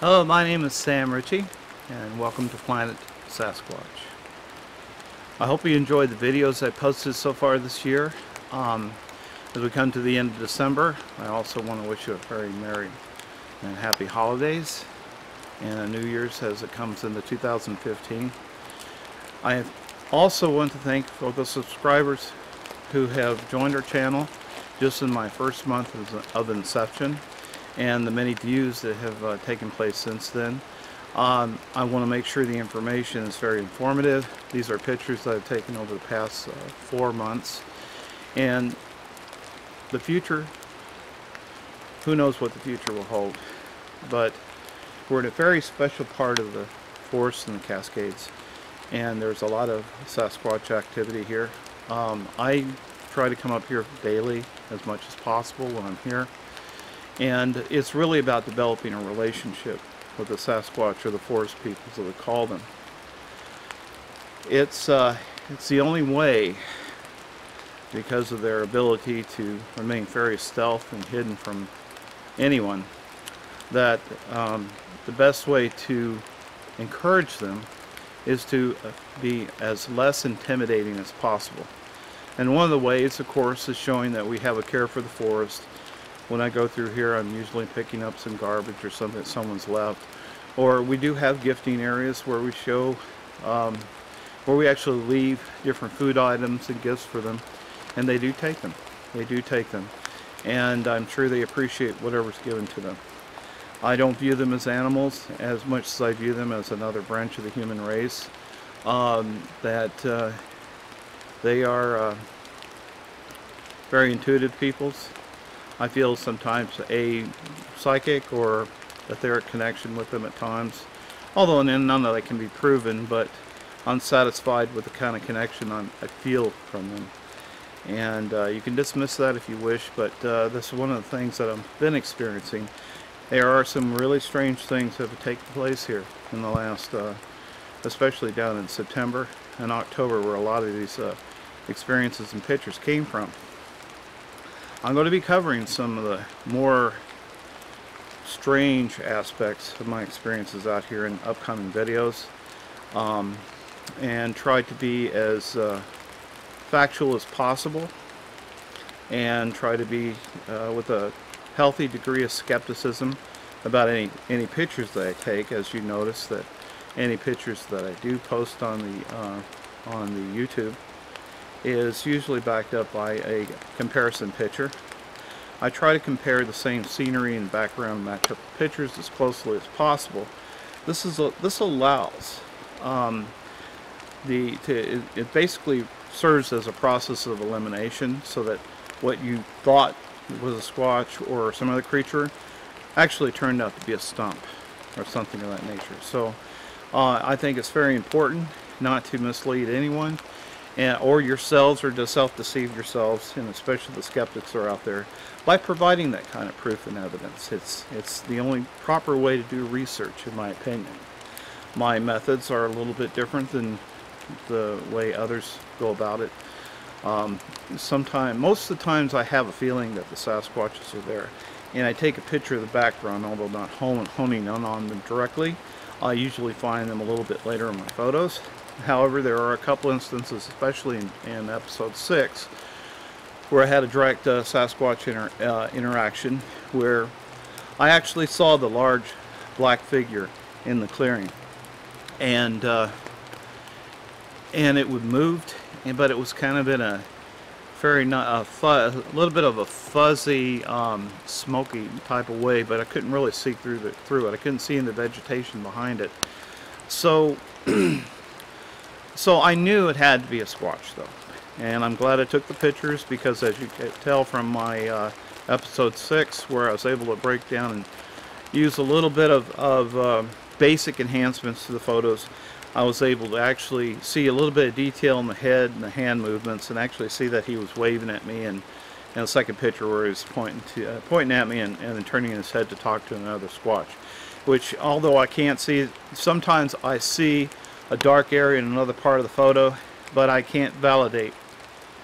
Hello, my name is Sam Ritchie, and welcome to Planet Sasquatch. I hope you enjoyed the videos I posted so far this year. As we come to the end of December, I also want to wish you a very merry and happy holidays and a New Year's as it comes into 2015. I also want to thank all the subscribers who have joined our channel just in my first month of inception, and the many views that have taken place since then. I want to make sure the information is very informative. These are pictures that I've taken over the past 4 months, and the future, who knows what the future will hold. But we're in a very special part of the forest and the Cascades, and there's a lot of Sasquatch activity here. I try to come up here daily as much as possible when I'm here. And it's really about developing a relationship with the Sasquatch, or the forest people as we call them. It's the only way, because of their ability to remain very stealth and hidden from anyone, that the best way to encourage them is to be as less intimidating as possible. And one of the ways, of course, is showing that we have a care for the forest. When I go through here, I'm usually picking up some garbage or something that someone's left. Or we do have gifting areas where we show, where we actually leave different food items and gifts for them. And they do take them. They do take them. And I'm sure they appreciate whatever's given to them. I don't view them as animals as much as I view them as another branch of the human race. They are very intuitive peoples. I feel sometimes a psychic or etheric connection with them at times, although none of that can be proven, but I'm satisfied with the kind of connection I feel from them. And you can dismiss that if you wish, but this is one of the things that I've been experiencing. There are some really strange things that have taken place here in the last, especially down in September and October, where a lot of these experiences and pictures came from. I'm going to be covering some of the more strange aspects of my experiences out here in upcoming videos, and try to be as factual as possible, and try to be with a healthy degree of skepticism about any pictures that I take. As you notice, that any pictures that I do post on the YouTube is usually backed up by a comparison picture. I try to compare the same scenery and background matchup pictures as closely as possible. This allows it basically serves as a process of elimination, so that what you thought was a squatch or some other creature actually turned out to be a stump or something of that nature. So I think it's very important not to mislead anyone, or yourselves, or to self-deceive yourselves, and especially the skeptics are out there, by providing that kind of proof and evidence. It's the only proper way to do research, in my opinion. My methods are a little bit different than the way others go about it. Most of the times I have a feeling that the Sasquatches are there, and I take a picture of the background, although not honing in on them directly. I usually find them a little bit later in my photos. However, there are a couple instances, especially in episode 6, where I had a direct Sasquatch interaction, where I actually saw the large black figure in the clearing, and it would moved, but it was kind of in a very a little bit of a fuzzy, smoky type of way, but I couldn't really see through it. I couldn't see in the vegetation behind it. So I knew it had to be a Squatch, though. And I'm glad I took the pictures, because as you can tell from my episode 6, where I was able to break down and use a little bit of basic enhancements to the photos, I was able to actually see a little bit of detail in the head and the hand movements, and actually see that he was waving at me, and the second picture where he was pointing at me and then turning his head to talk to another Squatch. Which, although I can't see, sometimes I see a dark area in another part of the photo, but I can't validate,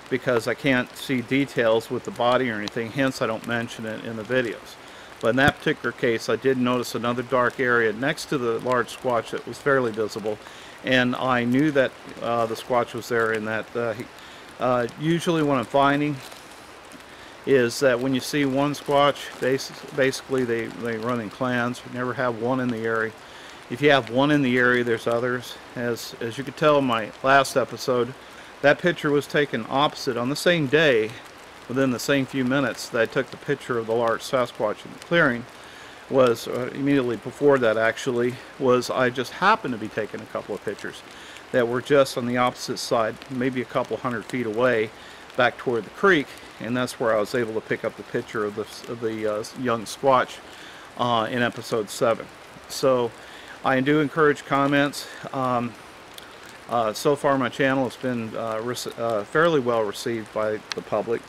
because I can't see details with the body or anything, hence I don't mention it in the videos. But in that particular case, I did notice another dark area next to the large Squatch that was fairly visible, and I knew that the Squatch was there. And that usually what I'm finding is that when you see one Squatch, basically they run in clans. You never have one in the area. If you have one in the area, there's others. As you could tell in my last episode, that picture was taken opposite on the same day, within the same few minutes that I took the picture of the large Sasquatch in the clearing. Was immediately before that, actually, was I just happened to be taking a couple of pictures that were just on the opposite side, maybe a couple hundred feet away, back toward the creek, and that's where I was able to pick up the picture of the young Squatch in episode 7. So I do encourage comments. So far my channel has been fairly well received by the public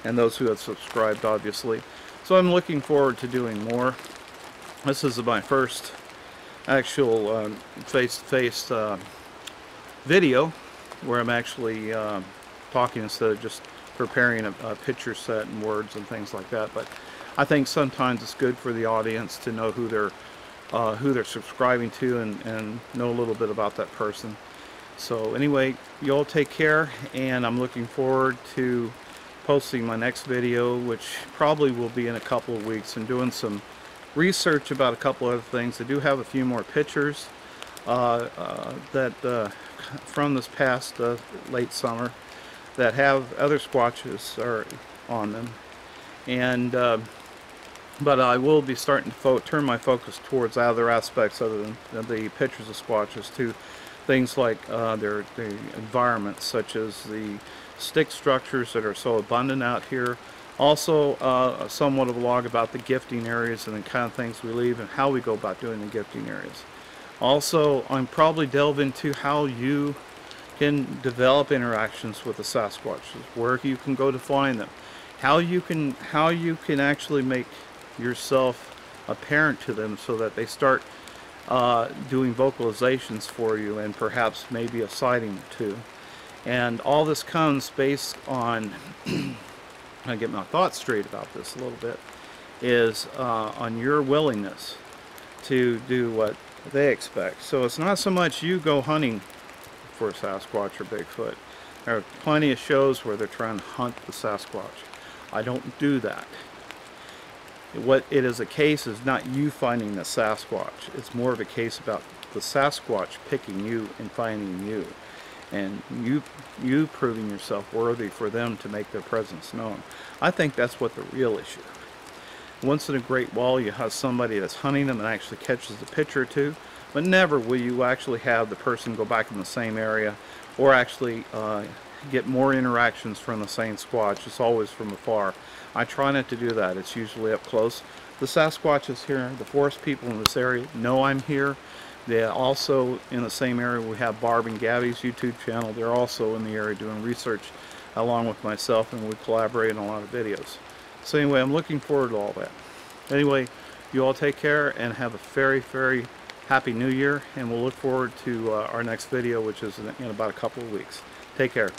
and those who have subscribed, obviously. So I'm looking forward to doing more. This is my first actual face-to-face video where I'm actually talking instead of just preparing a picture set and words and things like that. But I think sometimes it's good for the audience to know who they're subscribing to and know a little bit about that person. So anyway, you all take care, and I'm looking forward to posting my next video, which probably will be in a couple of weeks, and doing some research about a couple other things. I do have a few more pictures that from this past late summer that have other Squatches on them, and but I will be starting to turn my focus towards other aspects other than the pictures of Squatches, to things like their environments, such as the stick structures that are so abundant out here. Also somewhat of a log about the gifting areas and the kind of things we leave and how we go about doing the gifting areas. Also, I'm probably delve into how you can develop interactions with the Sasquatches, where you can go to find them, how you can actually make yourself apparent to them so that they start doing vocalizations for you, and perhaps maybe a sighting or two. And all this comes based on I get my thoughts straight about this a little bit, is on your willingness to do what they expect. So it's not so much you go hunting for a Sasquatch or Bigfoot. There are plenty of shows where they're trying to hunt the Sasquatch. I don't do that. What it is a case is not you finding the Sasquatch. It's more of a case about the Sasquatch picking you and finding you, and you proving yourself worthy for them to make their presence known. I think that's what the real issue. Once in a great while you have somebody that's hunting them and actually catches a picture or two, but never will you actually have the person go back in the same area or actually get more interactions from the same Squatch. It's always from afar. I try not to do that. It's usually up close. The Sasquatches here, the forest people in this area know I'm here. They also, in the same area, we have Barb and Gabby's YouTube channel. They're also in the area doing research along with myself, and we collaborate on a lot of videos. So anyway, I'm looking forward to all that. Anyway, you all take care and have a very, very happy New Year, and we'll look forward to our next video, which is in about a couple of weeks. Take care.